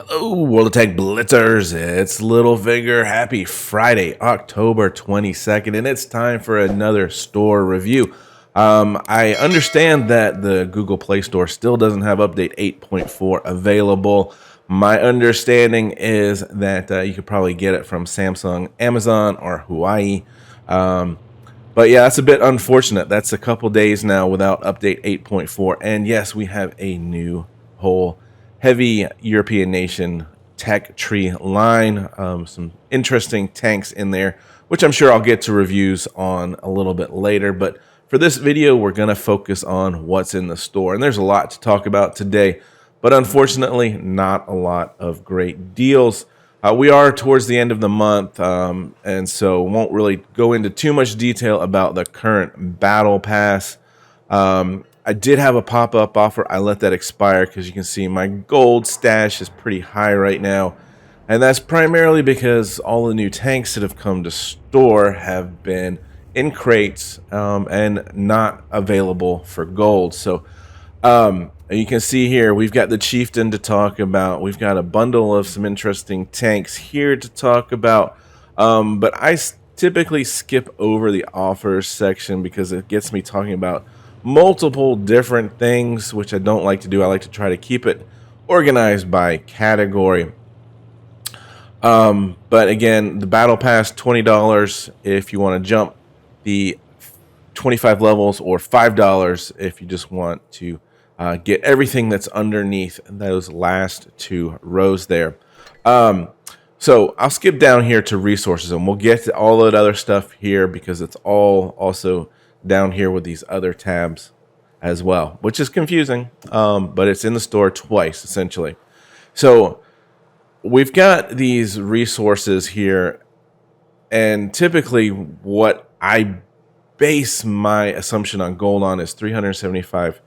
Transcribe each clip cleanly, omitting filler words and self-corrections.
Hello, World Attack Blitzers. It's Littlefinger. Happy Friday, October 22nd, and it's time for another store review. I understand that the Google Play Store still doesn't have update 8.4 available. My understanding is that you could probably get it from Samsung, Amazon, or Hawaii. But yeah, that's a bit unfortunate. That's a couple days now without update 8.4. And yes, we have a new whole heavy European nation tech tree line. Some interesting tanks in there, which I'm sure I'll get to reviews on a little bit later. But for this video, we're going to focus on what's in the store. And there's a lot to talk about today, but unfortunately, not a lot of great deals. We are towards the end of the month, and so won't really go into too much detail about the current battle pass. I did have a pop-up offer. I let that expire because you can see my gold stash is pretty high right now, and that's primarily because all the new tanks that have come to store have been in crates and not available for gold. So you can see here we've got the Chieftain to talk about. We've got a bundle of some interesting tanks here to talk about. But I typically skip over the offers section because it gets me talking about multiple different things, which I don't like to do. I like to try to keep it organized by category. But again, the battle pass, $20 if you want to jump the 25 levels, or $5 if you just want to get everything that's underneath those last two rows there. So I'll skip down here to resources, and we'll get to all that other stuff here because it's all also down here with these other tabs as well, which is confusing, but it's in the store twice, essentially. So we've got these resources here, and typically what I base my assumption on gold on is $375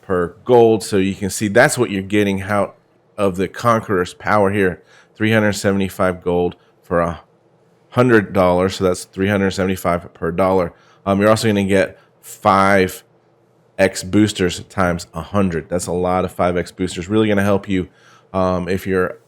per gold. So you can see that's what you're getting out of the Conqueror's power here. 375 gold for $100. So that's 375 per dollar. You're also going to get 5x boosters times 100. That's a lot of 5x boosters. Really going to help you if you're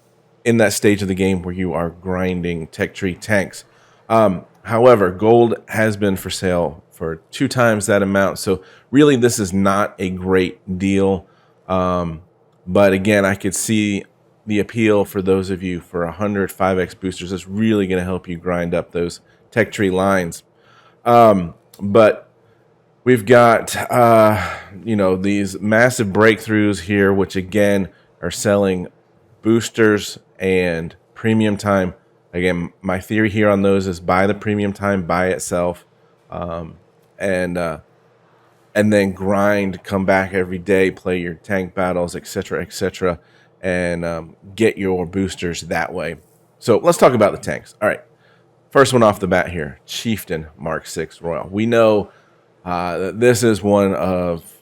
in that stage of the game where you are grinding tech tree tanks. However, gold has been for sale for 2 times that amount. So really, this is not a great deal. But again, I could see the appeal for those of you for 100 5x boosters. That's really going to help you grind up those tech tree lines. But we've got, these massive breakthroughs here, which again are selling boosters and premium time. Again, my theory here on those is buy the premium time by itself, and then grind, come back every day, play your tank battles, etc., and get your boosters that way. So let's talk about the tanks. All right, first one off the bat here, Chieftain Mark 6 Royal. We know that this is one of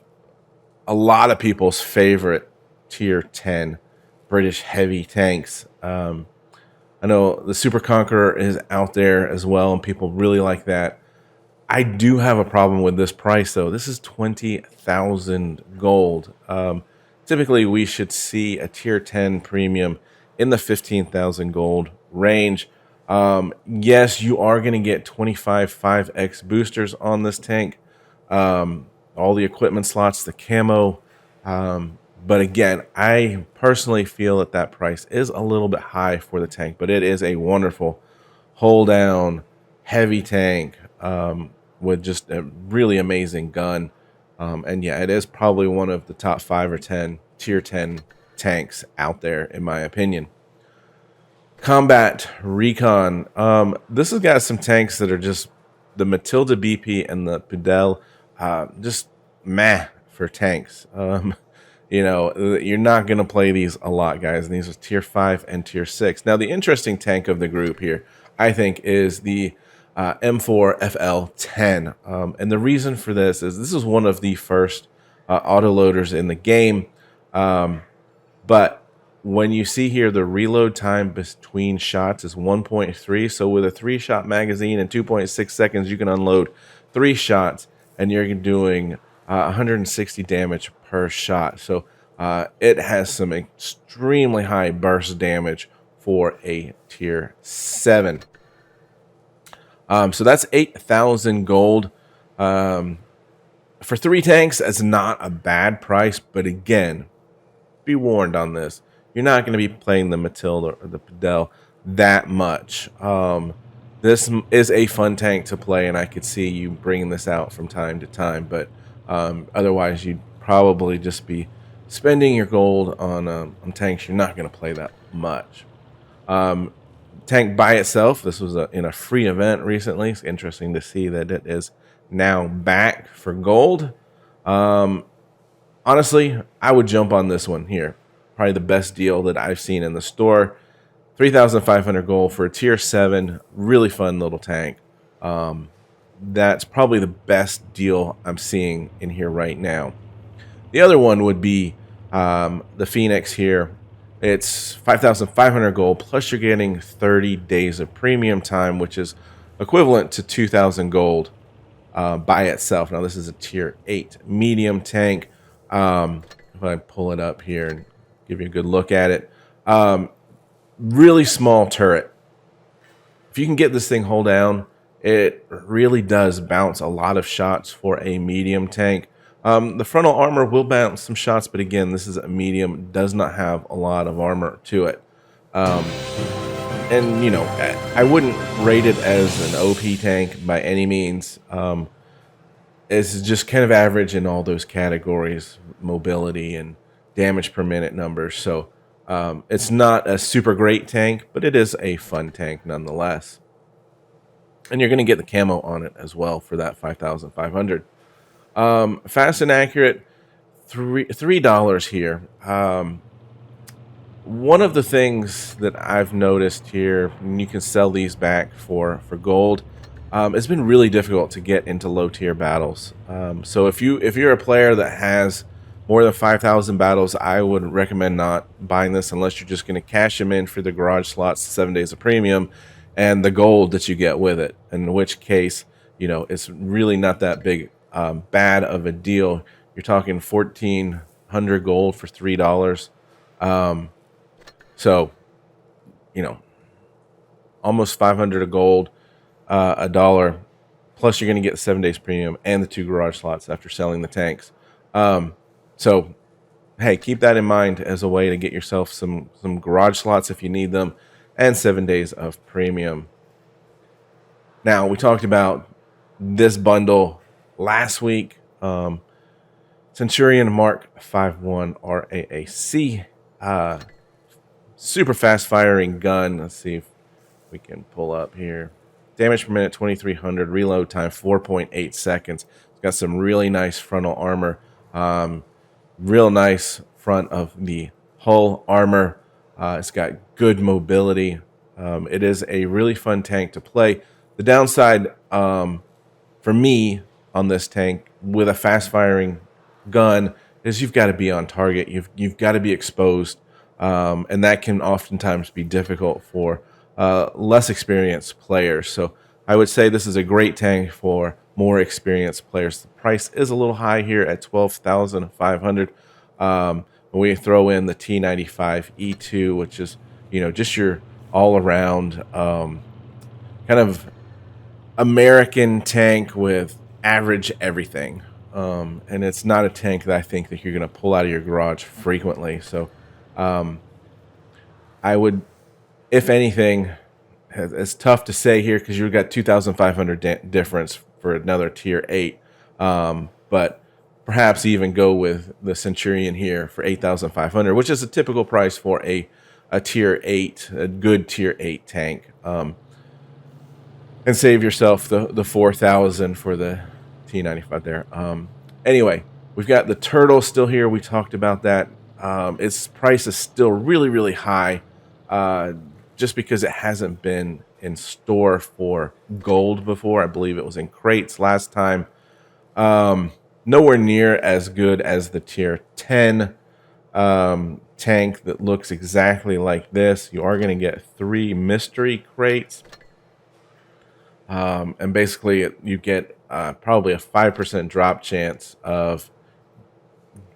a lot of people's favorite tier 10 British heavy tanks. I know the Super Conqueror is out there as well, and people really like that. I do have a problem with this price, though. This is 20,000 gold. Typically, we should see a tier 10 premium in the 15,000 gold range. Yes, you are going to get 25 5x boosters on this tank. All the equipment slots, the camo. But again, I personally feel that price is a little bit high for the tank, but it is a wonderful hold down heavy tank with just a really amazing gun. And yeah, it is probably one of the top 5 or 10 tier 10 tanks out there, in my opinion. Combat Recon. This has got some tanks that are just the Matilda BP and the Pudel, just meh for tanks. You're not going to play these a lot, guys. And these are tier 5 and tier 6. Now, the interesting tank of the group here, I think, is the M4FL10. And the reason for this is one of the first autoloaders in the game. But when you see here, the reload time between shots is 1.3. So with a 3-shot magazine in 2.6 seconds, you can unload 3 shots, and you're doing 160 damage per shot. So It has some extremely high burst damage for a tier 7. So that's 8,000 gold. For 3 tanks, that's not a bad price, but again, be warned on this. You're not going to be playing the Matilda or the Padel that much. This is a fun tank to play, and I could see you bringing this out from time to time, but otherwise you'd probably just be spending your gold on tanks you're not going to play that much. Tank by itself, this was in a free event recently. It's interesting to see that it is now back for gold. Honestly, I would jump on this one here. Probably the best deal that I've seen in the store. 3,500 gold for a tier 7. Really fun little tank. That's probably the best deal I'm seeing in here right now. The other one would be the Phoenix here. It's 5,500 gold, plus you're getting 30 days of premium time, which is equivalent to 2,000 gold by itself. Now, this is a tier 8 medium tank. If I pull it up here and give you a good look at it. Really small turret. If you can get this thing hull down, it really does bounce a lot of shots for a medium tank. The frontal armor will bounce some shots, but again, this is a medium, does not have a lot of armor to it. And, you know, I wouldn't rate it as an OP tank by any means. It's just kind of average in all those categories, mobility and damage per minute numbers. So it's not a super great tank, but it is a fun tank nonetheless. And you're going to get the camo on it as well for that 5,500. Fast and accurate, $3 here. One of the things that I've noticed here, and you can sell these back for gold, it's been really difficult to get into low tier battles. So if you're a player that has more than 5,000 battles, I would recommend not buying this unless you're just going to cash them in for the garage slots, 7 days of premium, and the gold that you get with it. In which case, you know, it's really not that bad of a deal. You're talking 1,400 gold for $3. So, you know, almost 500 of gold, $1. Plus, you're going to get 7 days premium and the 2 garage slots after selling the tanks. So, hey, keep that in mind as a way to get yourself some garage slots if you need them, and 7 days of premium. Now, we talked about this bundle last week. Centurion Mark 51 RAAC. Super fast firing gun. Let's see if we can pull up here. Damage per minute 2,300. Reload time 4.8 seconds. It's got some really nice frontal armor. Real nice front of the hull armor. It's got good mobility. It is a really fun tank to play. The downside for me on this tank with a fast firing gun is you've got to be on target. You've got to be exposed. And that can oftentimes be difficult for less experienced players. So I would say this is a great tank for more experienced players. The price is a little high here at 12,500. When we throw in the T95 E2, which is, you know, just your all-around kind of American tank with average everything. And it's not a tank that I think that you're going to pull out of your garage frequently. So I would, if anything, it's tough to say here because you've got 2,500 difference for another tier 8. But perhaps even go with the Centurion here for 8,500, which is a typical price for a tier 8, a good tier 8 tank. And save yourself the 4,000 for the T95 there. Anyway, we've got the Turtle still here. We talked about that. Its price is still really, really high, just because it hasn't been in store for gold before. I believe it was in crates last time. Nowhere near as good as the tier 10 tank that looks exactly like this. You are going to get 3 mystery crates. And basically you get probably a 5% drop chance of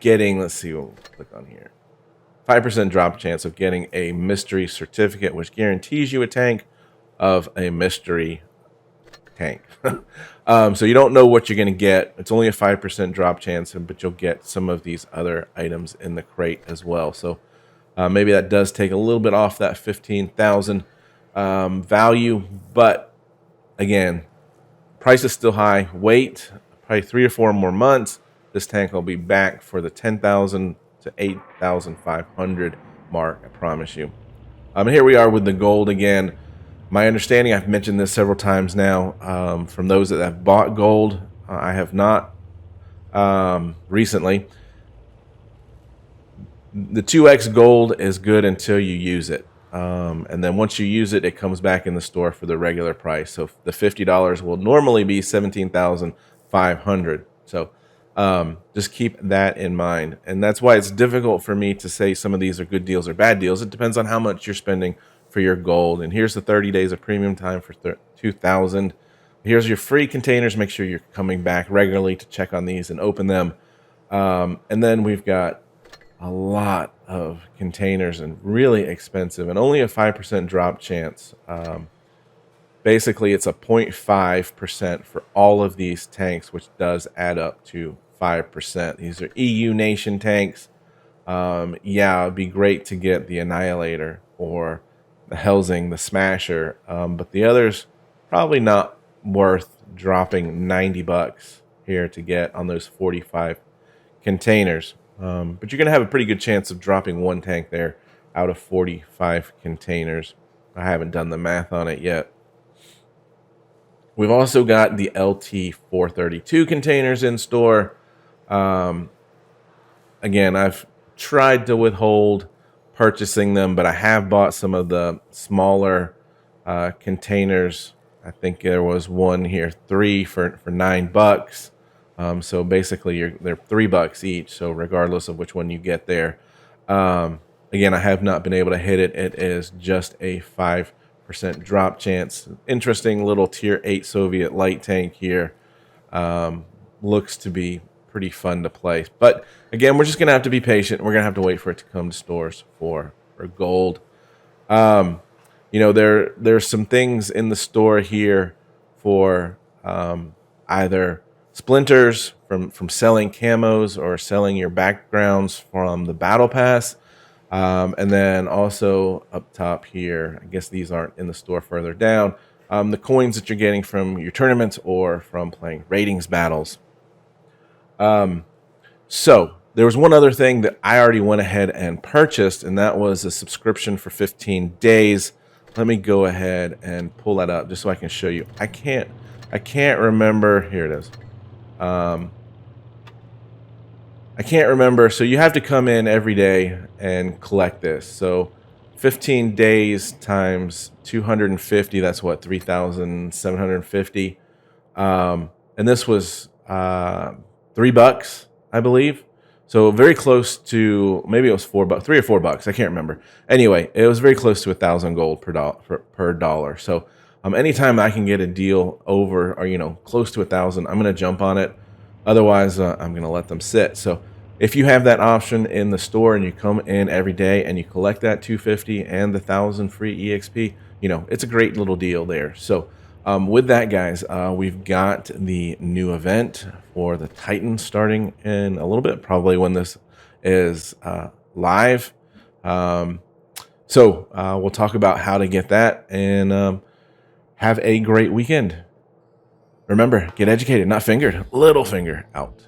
getting, let's see, we'll click on here. 5% drop chance of getting a mystery certificate, which guarantees you a tank of a mystery tank. So you don't know what you're going to get. It's only a 5% drop chance, but you'll get some of these other items in the crate as well. So maybe that does take a little bit off that 15,000 value, but again, price is still high. Wait probably 3 or 4 more months. This tank will be back for the 10,000 to 8,500 mark. I promise you. Here we are with the gold again. My understanding, I've mentioned this several times now, from those that have bought gold. I have not recently. The 2x gold is good until you use it. And then once you use it, it comes back in the store for the regular price. So the $50 will normally be $17,500. So just keep that in mind. And that's why it's difficult for me to say some of these are good deals or bad deals. It depends on how much you're spending for your gold. And here's the 30 days of premium time for 2,000. Here's your free containers. Make sure you're coming back regularly to check on these and open them. And then we've got a lot of containers and really expensive and only a 5% drop chance. Basically, it's a 0.5% for all of these tanks, which does add up to 5%. These are EU nation tanks. Yeah, it'd be great to get the Annihilator or the Helsing, the Smasher, but the others probably not worth dropping $90 here to get on those 45 containers. But you're going to have a pretty good chance of dropping one tank there out of 45 containers. I haven't done the math on it yet. We've also got the LT432 containers in store. Again, I've tried to withhold purchasing them, but I have bought some of the smaller containers. I think there was one here, 3 for $9. So basically, they're $3 each. So regardless of which one you get there, again, I have not been able to hit it. It is just a 5% drop chance. Interesting little tier 8 Soviet light tank here. Looks to be pretty fun to play. But again, we're just gonna have to be patient. We're gonna have to wait for it to come to stores for gold. You know, there's some things in the store here for either splinters from selling camos or selling your backgrounds from the battle pass. And then also up top here, I guess these aren't in the store further down, the coins that you're getting from your tournaments or from playing ratings battles. So there was one other thing that I already went ahead and purchased, and that was a subscription for 15 days. Let me go ahead and pull that up just so I can show you. I can't remember. Here it is. I can't remember. So you have to come in every day and collect this. So 15 days times 250, that's what, 3,750. And this was $3, I believe. So very close to, maybe it was $4, $3 or $4. I can't remember. Anyway, it was very close to 1,000 gold per dollar. So anytime I can get a deal over, or close to 1,000, I'm going to jump on it. Otherwise, I'm going to let them sit. So if you have that option in the store and you come in every day and you collect that 250 and the 1,000 free EXP, it's a great little deal there. So with that, guys, we've got the new event for the Titan starting in a little bit, probably when this is live. So we'll talk about how to get that and have a great weekend. Remember, get educated, not fingered. Littlefinger out.